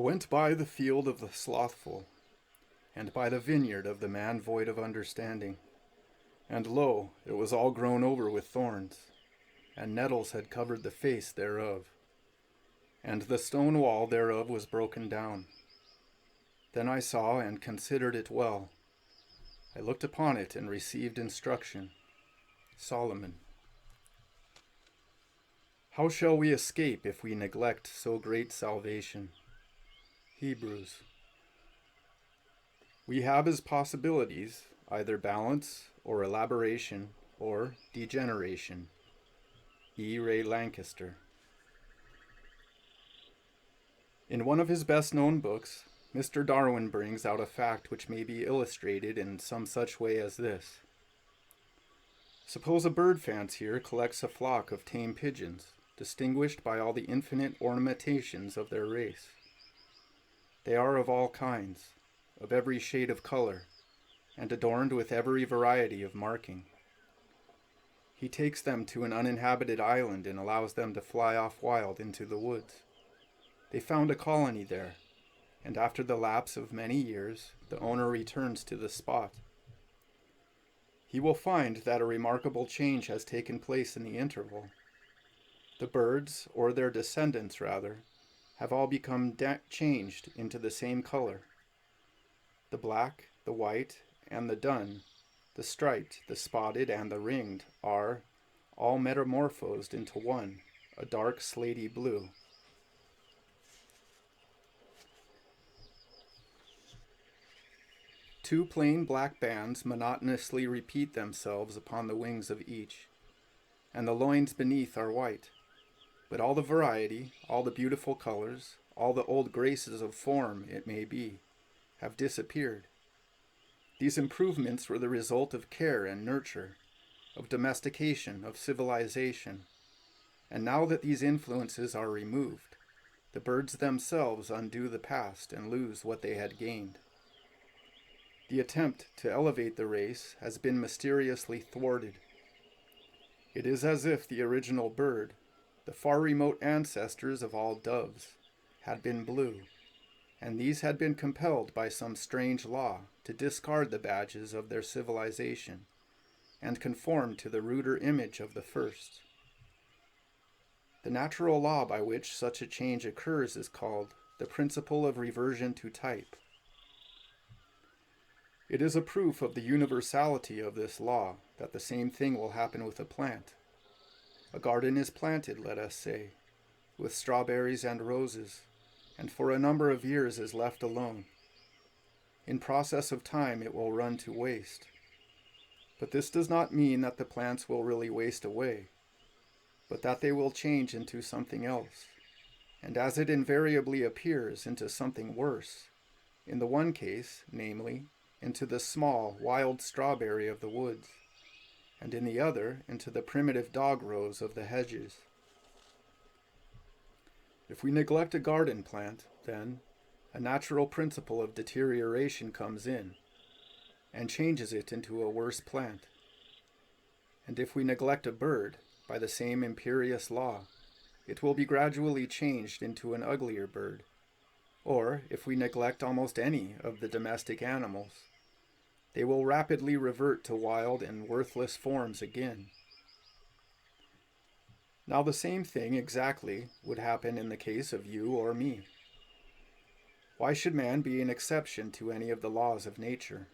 I went by the field of the slothful, and by the vineyard of the man void of understanding. And lo, it was all grown over with thorns, and nettles had covered the face thereof, and the stone wall thereof was broken down. Then I saw and considered it well. I looked upon it and received instruction. Solomon. How shall we escape if we neglect so great salvation? Hebrews. We have as possibilities either balance or elaboration or degeneration. E. Ray Lancaster. In one of his best-known books, Mr. Darwin brings out a fact which may be illustrated in some such way as this. Suppose a bird fancier collects a flock of tame pigeons, distinguished by all the infinite ornamentations of their race. They are of all kinds, of every shade of color, and adorned with every variety of marking. He takes them to an uninhabited island and allows them to fly off wild into the woods. They found a colony there, and after the lapse of many years, the owner returns to the spot. He will find that a remarkable change has taken place in the interval. The birds, or their descendants rather, have all become changed into the same color. The black, the white, and the dun, the striped, the spotted, and the ringed are all metamorphosed into one, a dark slaty blue. Two plain black bands monotonously repeat themselves upon the wings of each, and the loins beneath are white. But all the variety, all the beautiful colors, all the old graces of form, it may be, have disappeared. These improvements were the result of care and nurture, of domestication, of civilization. And now that these influences are removed, the birds themselves undo the past and lose what they had gained. The attempt to elevate the race has been mysteriously thwarted. It is as if the original bird, the far remote ancestors of all doves, had been blue, and these had been compelled by some strange law to discard the badges of their civilization and conform to the ruder image of the first. The natural law by which such a change occurs is called the principle of reversion to type. It is a proof of the universality of this law that the same thing will happen with a plant. A garden is planted, let us say, with strawberries and roses, and for a number of years is left alone. In process of time it will run to waste. But this does not mean that the plants will really waste away, but that they will change into something else, and as it invariably appears, into something worse. In the one case, namely, into the small, wild strawberry of the woods, and in the other, into the primitive dog rose of the hedges. If we neglect a garden plant, then, a natural principle of deterioration comes in, and changes it into a worse plant. And if we neglect a bird, by the same imperious law, it will be gradually changed into an uglier bird. Or, if we neglect almost any of the domestic animals, they will rapidly revert to wild and worthless forms again. Now the same thing exactly would happen in the case of you or me. Why should man be an exception to any of the laws of nature?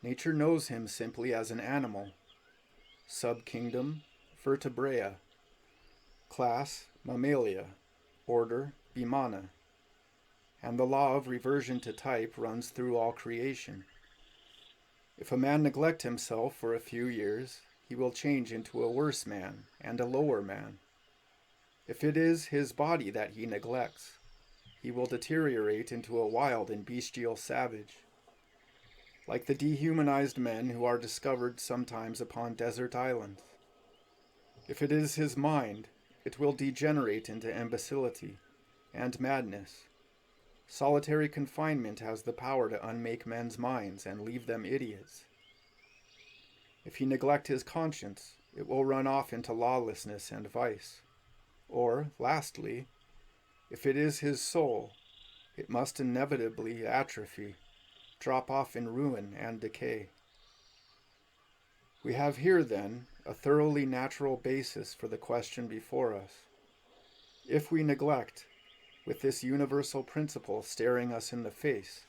Nature knows him simply as an animal. Subkingdom, Vertebrata. Class, Mammalia. Order, Bimana. and the law of reversion to type runs through all creation. If a man neglect himself for a few years, he will change into a worse man and a lower man. If it is his body that he neglects, he will deteriorate into a wild and bestial savage, like the dehumanized men who are discovered sometimes upon desert islands. If it is his mind, it will degenerate into imbecility and madness. Solitary confinement has the power to unmake men's minds and leave them idiots. If he neglect his conscience, it will run off into lawlessness and vice. Or, lastly, if it is his soul, it must inevitably atrophy, drop off in ruin and decay. We have here, then, a thoroughly natural basis for the question before us. If we neglect, with this universal principle staring us in the face,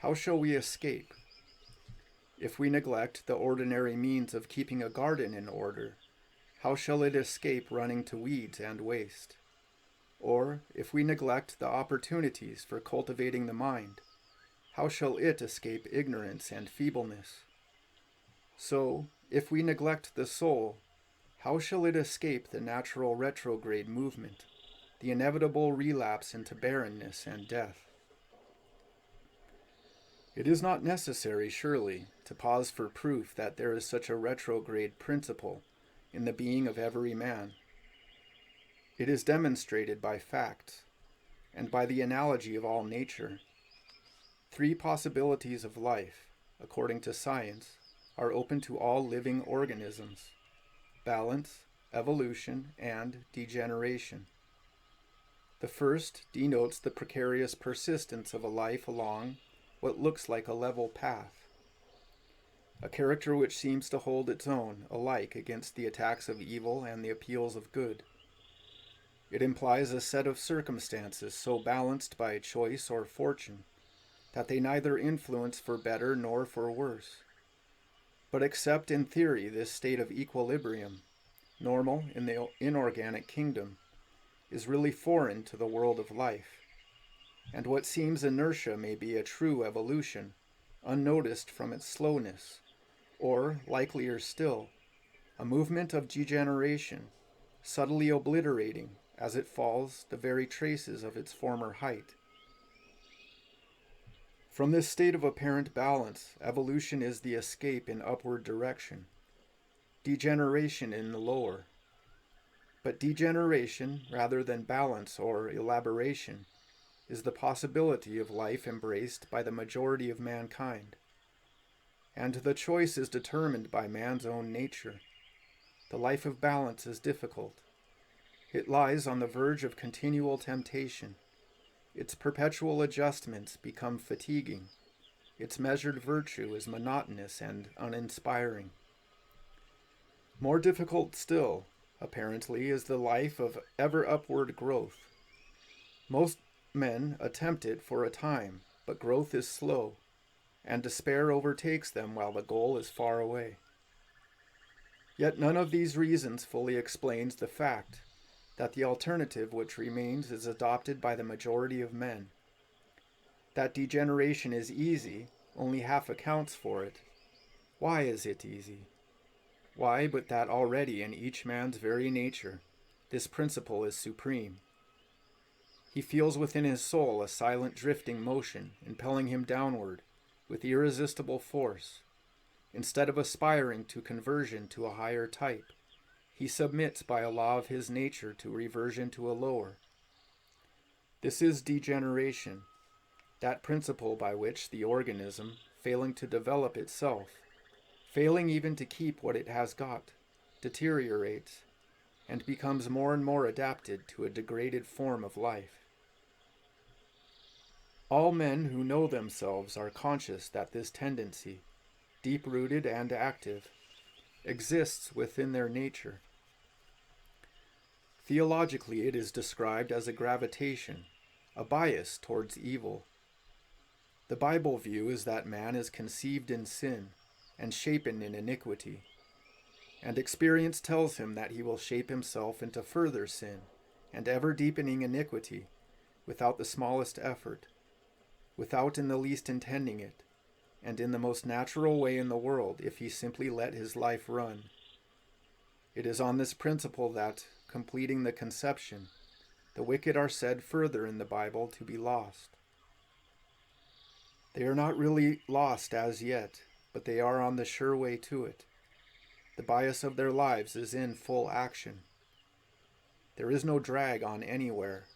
how shall we escape? If we neglect the ordinary means of keeping a garden in order, how shall it escape running to weeds and waste? Or, if we neglect the opportunities for cultivating the mind, how shall it escape ignorance and feebleness? So, if we neglect the soul, how shall it escape the natural retrograde movement, the inevitable relapse into barrenness and death? It is not necessary, surely, to pause for proof that there is such a retrograde principle in the being of every man. It is demonstrated by facts, and by the analogy of all nature. 3 possibilities of life, according to science, are open to all living organisms: balance, evolution, and degeneration. The first denotes the precarious persistence of a life along what looks like a level path, a character which seems to hold its own alike against the attacks of evil and the appeals of good. It implies a set of circumstances so balanced by choice or fortune that they neither influence for better nor for worse. But except in theory this state of equilibrium, normal in the inorganic kingdom, is really foreign to the world of life, and what seems inertia may be a true evolution, unnoticed from its slowness, or, likelier still, a movement of degeneration, subtly obliterating, as it falls, the very traces of its former height. From this state of apparent balance, evolution is the escape in upward direction, degeneration in the lower. But degeneration, rather than balance or elaboration, is the possibility of life embraced by the majority of mankind. And the choice is determined by man's own nature. The life of balance is difficult. It lies on the verge of continual temptation. Its perpetual adjustments become fatiguing. Its measured virtue is monotonous and uninspiring. More difficult still, apparently, is the life of ever upward growth. Most men attempt it for a time, but growth is slow, and despair overtakes them while the goal is far away. Yet none of these reasons fully explains the fact that the alternative which remains is adopted by the majority of men. That degeneration is easy only half accounts for it. Why is it easy? Why, but that already in each man's very nature, this principle is supreme. He feels within his soul a silent drifting motion, impelling him downward, with irresistible force. Instead of aspiring to conversion to a higher type, he submits by a law of his nature to reversion to a lower. This is degeneration, that principle by which the organism, failing to develop itself, failing even to keep what it has got, deteriorates, and becomes more and more adapted to a degraded form of life. All men who know themselves are conscious that this tendency, deep-rooted and active, exists within their nature. Theologically, it is described as a gravitation, a bias towards evil. The Bible view is that man is conceived in sin and shapen in iniquity, and experience tells him that he will shape himself into further sin and ever-deepening iniquity, without the smallest effort, without in the least intending it, and in the most natural way in the world if he simply let his life run. It is on this principle that, completing the conception, the wicked are said further in the Bible to be lost. They are not really lost as yet, but they are on the sure way to it. The bias of their lives is in full action. There is no drag on anywhere.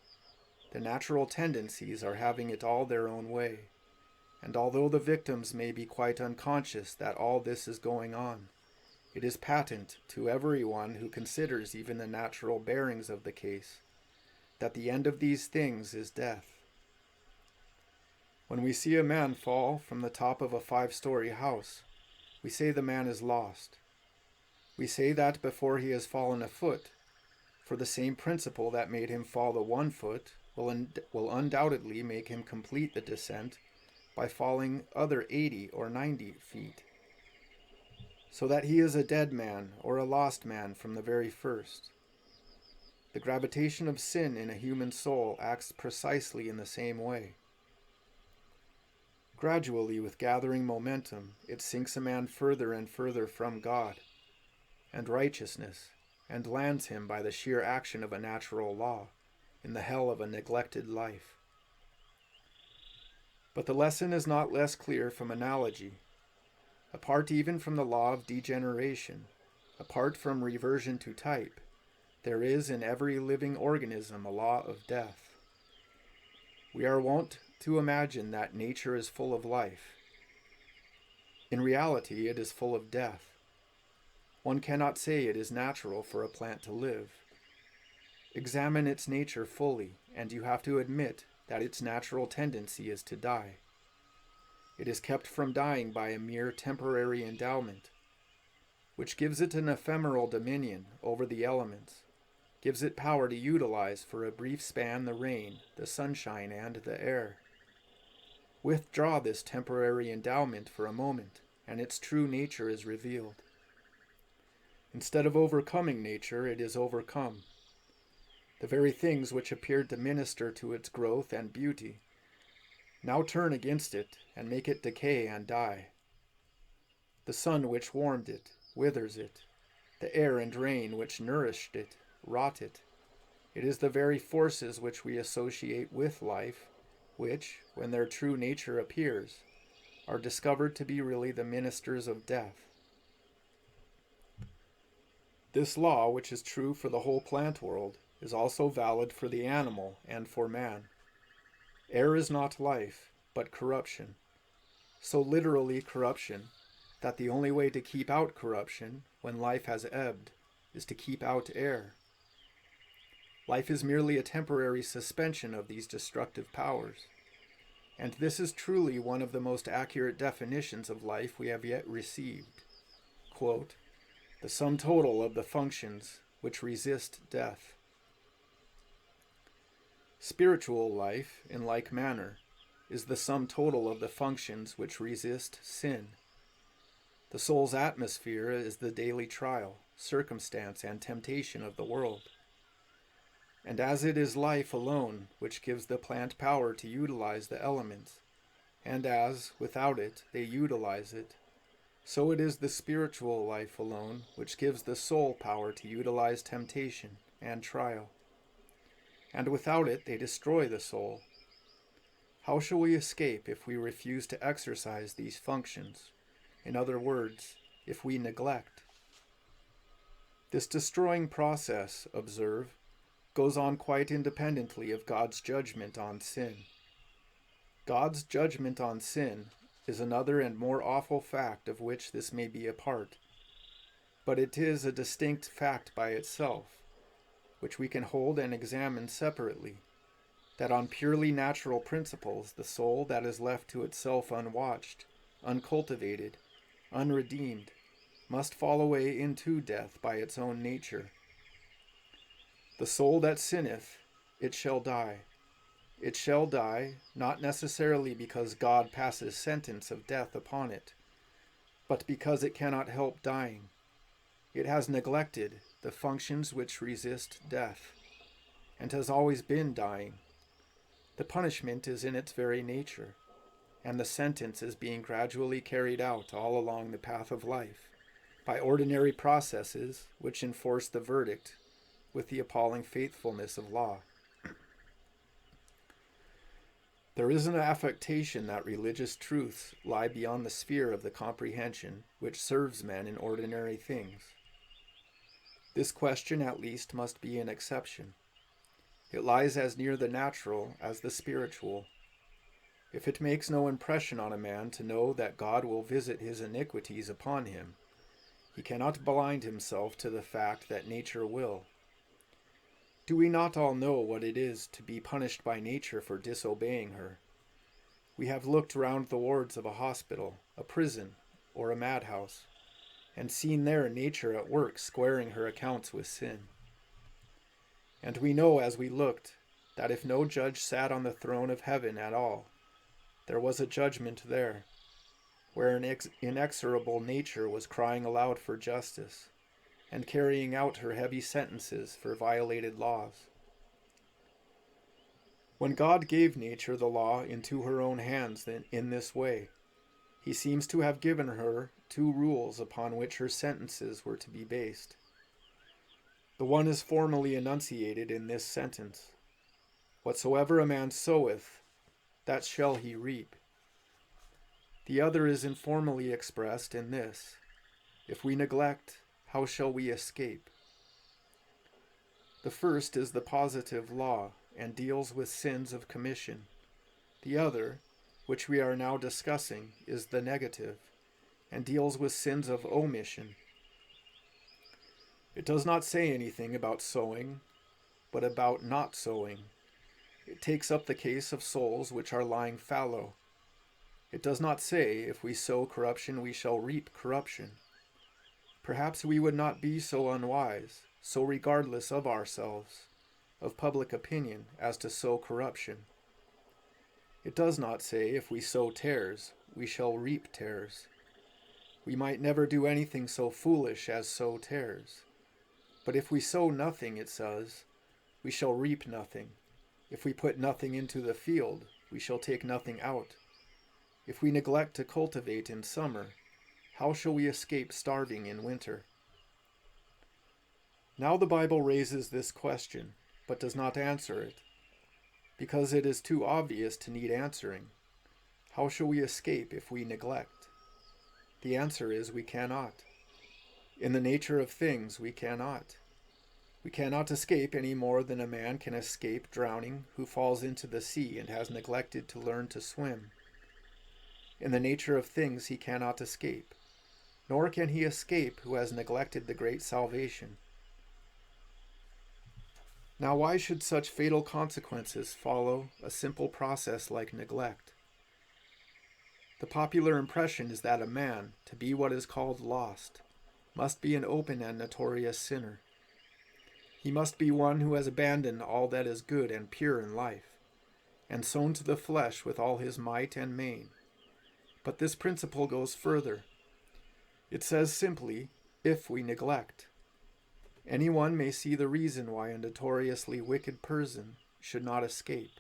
The natural tendencies are having it all their own way, and although the victims may be quite unconscious that all this is going on, it is patent to everyone who considers even the natural bearings of the case that the end of these things is death. When we see a man fall from the top of a 5-story house, we say the man is lost. We say that before he has fallen a foot, for the same principle that made him fall the 1 foot will undoubtedly make him complete the descent by falling other 80 or 90 feet, so that he is a dead man or a lost man from the very first. The gravitation of sin in a human soul acts precisely in the same way. Gradually, with gathering momentum, it sinks a man further and further from God and righteousness, and lands him by the sheer action of a natural law in the hell of a neglected life. But the lesson is not less clear from analogy. Apart even from the law of degeneration, apart from reversion to type, there is in every living organism a law of death. We are wont to imagine that nature is full of life. In reality, it is full of death. One cannot say it is natural for a plant to live. Examine its nature fully, and you have to admit that its natural tendency is to die. It is kept from dying by a mere temporary endowment, which gives it an ephemeral dominion over the elements, gives it power to utilize for a brief span the rain, the sunshine, and the air. Withdraw this temporary endowment for a moment, and its true nature is revealed. Instead of overcoming nature, it is overcome. The very things which appeared to minister to its growth and beauty now turn against it and make it decay and die. The sun which warmed it withers it. The air and rain which nourished it rot it. It is the very forces which we associate with life which, when their true nature appears, are discovered to be really the ministers of death. This law, which is true for the whole plant world, is also valid for the animal and for man. Air is not life, but corruption. So literally corruption, that the only way to keep out corruption when life has ebbed is to keep out air. Life is merely a temporary suspension of these destructive powers. And this is truly one of the most accurate definitions of life we have yet received. Quote, "The sum total of the functions which resist death." Spiritual life, in like manner, is the sum total of the functions which resist sin. The soul's atmosphere is the daily trial, circumstance, and temptation of the world. And as it is life alone which gives the plant power to utilize the elements, and as, without it, they utilize it, so it is the spiritual life alone which gives the soul power to utilize temptation and trial. And without it, they destroy the soul. How shall we escape if we refuse to exercise these functions? In other words, if we neglect. This destroying process, observe, goes on quite independently of God's judgment on sin. God's judgment on sin is another and more awful fact of which this may be a part, but it is a distinct fact by itself, which we can hold and examine separately, that on purely natural principles the soul that is left to itself unwatched, uncultivated, unredeemed, must fall away into death by its own nature. The soul that sinneth, it shall die. It shall die, not necessarily because God passes sentence of death upon it, but because it cannot help dying. It has neglected the functions which resist death, and has always been dying. The punishment is in its very nature, and the sentence is being gradually carried out all along the path of life by ordinary processes which enforce the verdict with the appalling faithfulness of law. There is an affectation that religious truths lie beyond the sphere of the comprehension which serves men in ordinary things. This question at least must be an exception. It lies as near the natural as the spiritual. If it makes no impression on a man to know that God will visit his iniquities upon him, he cannot blind himself to the fact that nature will. Do we not all know what it is to be punished by nature for disobeying her? We have looked round the wards of a hospital, a prison, or a madhouse, and seen there nature at work squaring her accounts with sin. And we know as we looked that if no judge sat on the throne of heaven at all, there was a judgment there, where an inexorable nature was crying aloud for justice, and carrying out her heavy sentences for violated laws. When God gave nature the law into her own hands in this way, he seems to have given her two rules upon which her sentences were to be based. The one is formally enunciated in this sentence: "Whatsoever a man soweth, that shall he reap." The other is informally expressed in this: "If we neglect, how shall we escape?" The first is the positive law and deals with sins of commission. The other, which we are now discussing, is the negative and deals with sins of omission. It does not say anything about sowing, but about not sowing. It takes up the case of souls which are lying fallow. It does not say, if we sow corruption, we shall reap corruption. Perhaps we would not be so unwise, so regardless of ourselves, of public opinion, as to sow corruption. It does not say, if we sow tares, we shall reap tares. We might never do anything so foolish as sow tares. But if we sow nothing, it says, we shall reap nothing. If we put nothing into the field, we shall take nothing out. If we neglect to cultivate in summer, how shall we escape starving in winter? Now the Bible raises this question, but does not answer it, because it is too obvious to need answering. How shall we escape if we neglect? The answer is we cannot. In the nature of things, we cannot. We cannot escape any more than a man can escape drowning who falls into the sea and has neglected to learn to swim. In the nature of things, he cannot escape, nor can he escape who has neglected the great salvation. Now, why should such fatal consequences follow a simple process like neglect? The popular impression is that a man, to be what is called lost, must be an open and notorious sinner. He must be one who has abandoned all that is good and pure in life, and sown to the flesh with all his might and main. But this principle goes further. It says simply, if we neglect. Anyone may see the reason why a notoriously wicked person should not escape.